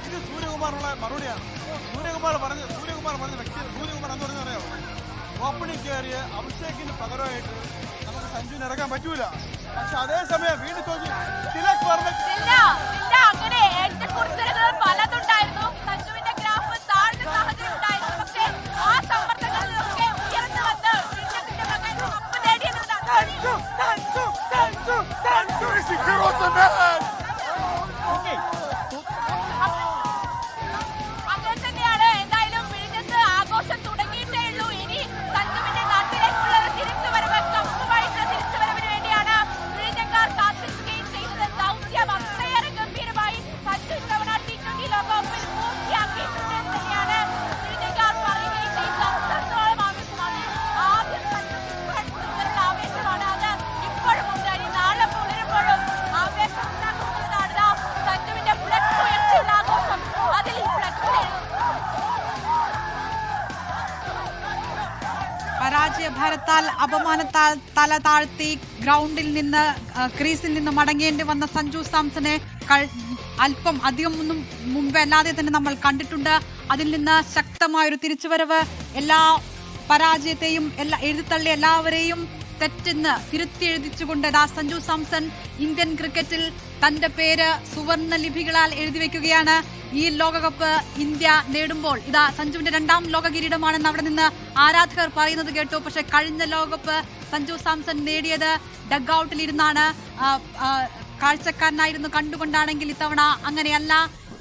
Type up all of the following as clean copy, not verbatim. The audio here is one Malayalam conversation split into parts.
ഇത് സൂര്യകുമാറിനുള്ള മറുപടിയാണ്. സൂര്യകുമാർ പറഞ്ഞ വ്യക്തി സൂര്യകുമാർ എന്ന് പറഞ്ഞറിയാമോ, ഓപ്പണിംഗ് കയറിയ അഭിഷേകിന് പകരമായിട്ട് നമുക്ക് സഞ്ജുവിന് ഇറങ്ങാൻ പറ്റൂല. പക്ഷെ അതേസമയം വീണ്ടും ചോദിച്ചു തിലക് വർമ്മ അങ്ങനെ പലതുണ്ടായിരുന്നു. സഞ്ജുവിന്റെ ഗ്രാഫ് താഴ്ന്ന സാഹചര്യം ഉണ്ടായിരുന്നു. പക്ഷേ ആ സമ്മർദ്ദങ്ങളിലൊക്കെ ഉയർന്നു വന്ന് കപ്പ് നേടിയതാണ്. അങ്ങനെ തന്നെയാണ്. എന്തായാലും വിഴിഞ്ഞത്ത് ആഘോഷം തുടങ്ങിയിട്ടേ ഉള്ളൂ. ഇനി സഞ്ജുവിന്റെ നാട്ടിലേക്കുള്ള തിരിച്ചുവരവ്, കപ്പുമായിട്ടുള്ള തിരിച്ചുവരവിന് വേണ്ടിയാണ് വിഴിഞ്ഞക്കാർ കാത്തിരിക്കുകയും ചെയ്തത്. ദൗത്യം അത്രയേറെ ഗംഭീരമായി സഞ്ജു ഇത്തവണ T20 ലോകകപ്പിൽ പൂർത്തിയാക്കിയിട്ടുണ്ട് എന്ന് തന്നെയാണ് വിഴിഞ്ഞക്കാർ പറയുകയും ചെയ്തത്. അത്രത്തോളം ആവേശമാണ്. ആദ്യം സഞ്ജു ഇത്തരത്തിലുള്ള ആവേശമാണ്. അത് ഇപ്പോഴും ഉണ്ട്. ഇനി നാളെ പുലരുമ്പോഴും ആവേശം ഉണ്ടാക്കുന്നതാണ്. സഞ്ജുവിന്റെ ഫ്ലക്സ് ഉയർത്തിയുള്ള ആഘോഷം. അതിൽ ഫ്ലക്സ് പരാജയഭാരത്താൽ അപമാനത്താൽ തല താഴ്ത്തി ഗ്രൗണ്ടിൽ നിന്ന് ക്രീസിൽ നിന്ന് മടങ്ങേണ്ടി വന്ന സഞ്ജു സാംസനെ അല്പം അധികം ഒന്നും മുമ്പേ അല്ലാതെ തന്നെ നമ്മൾ കണ്ടിട്ടുണ്ട്. അതിൽ നിന്ന് ശക്തമായൊരു തിരിച്ചുവരവ്, എല്ലാ പരാജയത്തെയും എഴുതിത്തള്ളി എല്ലാവരെയും തെറ്റെന്ന് തിരുത്തി എഴുതിച്ചുകൊണ്ട് സഞ്ജു സാംസൺ ഇന്ത്യൻ ക്രിക്കറ്റിൽ തന്റെ പേര് സുവർണ ലിപികളാൽ എഴുതി വെക്കുകയാണ്. ഈ ലോകകപ്പ് ഇന്ത്യ നേടുമ്പോൾ സഞ്ജുവിന്റെ 2ാം ലോക കിരീടമാണെന്ന് അവിടെ നിന്ന് ആരാധകർ പറയുന്നത് കേട്ടു. പക്ഷെ കഴിഞ്ഞ ലോകകപ്പ് സഞ്ജു സാംസൺ നേടിയത് ഡഗ് ഔട്ടിൽ ഇരുന്നാണ്, കാഴ്ചക്കാരനായിരുന്നു, കണ്ടുകൊണ്ടാണെങ്കിൽ ഇത്തവണ അങ്ങനെയല്ല.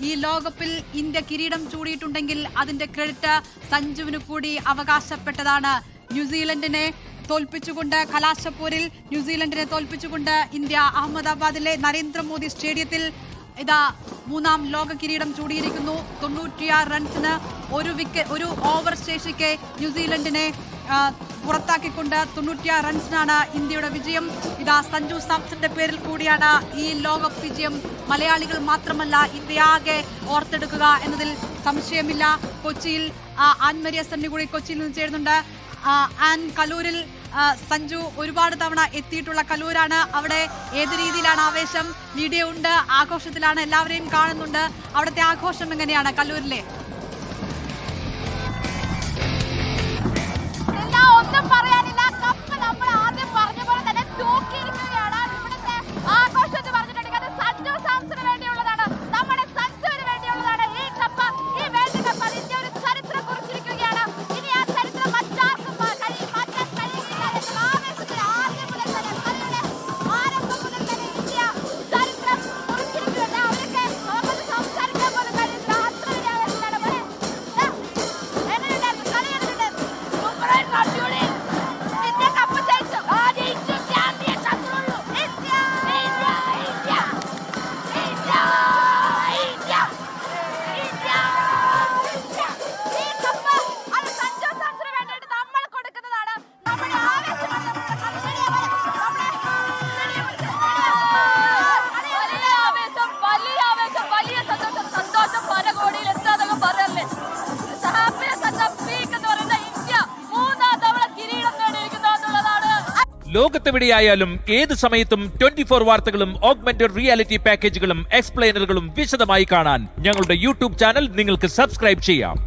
ഈ ലോകകപ്പിൽ ഇന്ത്യ കിരീടം ചൂടിയിട്ടുണ്ടെങ്കിൽ അതിന്റെ ക്രെഡിറ്റ് സഞ്ജുവിന് കൂടി അവകാശപ്പെട്ടതാണ്. ന്യൂസിലൻഡിനെ തോൽപ്പിച്ചുകൊണ്ട് കലാശപ്പോരിൽ ന്യൂസിലൻഡിനെ തോൽപ്പിച്ചുകൊണ്ട് ഇന്ത്യ അഹമ്മദാബാദിലെ നരേന്ദ്രമോദി സ്റ്റേഡിയത്തിൽ 3ാം ലോക കിരീടം ചൂടിയിരിക്കുന്നു. 96 റൺസിന് ഒരു ഓവർ ശേഷിക്കെ ന്യൂസിലൻഡിനെ പുറത്താക്കിക്കൊണ്ട് 96 റൺസിനാണ് ഇന്ത്യയുടെ വിജയം. സഞ്ജു സാംസന്റെ പേരിൽ കൂടിയാണ് ഈ ലോകകപ്പ് വിജയം. മലയാളികൾ മാത്രമല്ല, ഇന്ത്യയാകെ ഓർത്തെടുക്കുക എന്നതിൽ സംശയമില്ല. കൊച്ചിയിൽ ആൻമരിയ സണ്ണി കൂടി കൊച്ചിയിൽ നിന്ന് ചേരുന്നുണ്ട്. കലൂരിൽ സഞ്ജു ഒരുപാട് തവണ എത്തിയിട്ടുള്ള കലൂരാണ്. അവിടെ ഏത് രീതിയിലാണ് ആവേശം? വീഡിയോ ഉണ്ട്, ആഘോഷത്തിലാണ്, എല്ലാവരെയും കാണുന്നുണ്ട്. അവിടുത്തെ ആഘോഷം എങ്ങനെയാണ് കലൂരിലെ? ഒന്നും പറയാനില്ല. കപ്പ് നമ്മൾ ആദ്യം പറഞ്ഞ പോലെ തന്നെ തൂക്കിയിരിക്കുകയാണ്. ഇവിടുത്തെ ആഘോഷം എന്ന് പറഞ്ഞിട്ടുണ്ടെങ്കിൽ അത് സഞ്ജു സാംസന് വേണ്ടിയുള്ളതാണ്, നമ്മുടെ സഞ്ജുവിന് വേണ്ടിയുള്ളതാണ്. ഈ കപ്പ്, ഈ വേൾഡ് കപ്പ്, അത് ഇന്ത്യ ഒരു ചരിത്രം കുറിച്ചിരിക്കുകയാണ്. ഇനി ആ ചരിത്രം മറ്റാർക്കും മാറ്റാൻ കഴിയില്ല എന്ന ആവേശത്തിൽ ആദ്യം മുതൽ തന്നെ, കളിയുടെ ആരംഭം മുതൽ തന്നെ ഇന്ത്യ ചരിത്രം കുറിച്ചിരിക്കുകയാണ്. അവരൊക്കെ നമുക്ക് സംസാരിക്കാൻ പോലും കഴിയില്ല. അത്ര വലിയ ആവേശത്തിലാണ്. എങ്ങനെയുണ്ടായിരുന്നു കളി? എങ്ങനെയുണ്ടായിരുന്നു? സൂപ്പറായിരുന്നു, അടിപൊളി. ഇന്ത്യ കപ്പ് ജയിച്ചു. ആദ്യം ഇന്ത്യ ചാമ്പ്യൻ ശത്രുള്ളൂ. India India India India India India India. ഈ കപ്പ് അത് സഞ്ജു സാംസന് വേണ്ടിയിട്ട് നമ്മൾ കൊടുക്കുന്നതാണ്. നമ്മുടെ ആവേശമാണ്, നമ്മുടെ കളിയുടെ വലിയ ആവേശം, വലിയ ആവേശം, വലിയ സന്തോഷം. സന്തോഷം പല കോടിയിൽ എത്താതൊക്കെ പറയല്ലേ. ഹാപ്പിനെസ് അറ്റ് ദ പീക്ക് എന്ന് പറയുന്ന ഇന്ത്യ 3ാം തവണ കിരീടം നേടിയിരിക്കുന്നു എന്നുള്ളതാണ്. ലോകത്തെവിടെയായാലും ഏത് സമയത്തും 24 വാർത്തകളും ഓഗ്മെന്റഡ് റിയാലിറ്റി പാക്കേജുകളും എക്സ്പ്ലെയിനറുകളും വിശദമായി കാണാൻ ഞങ്ങളുടെ യൂട്യൂബ് ചാനൽ നിങ്ങൾക്ക് സബ്സ്ക്രൈബ് ചെയ്യാം.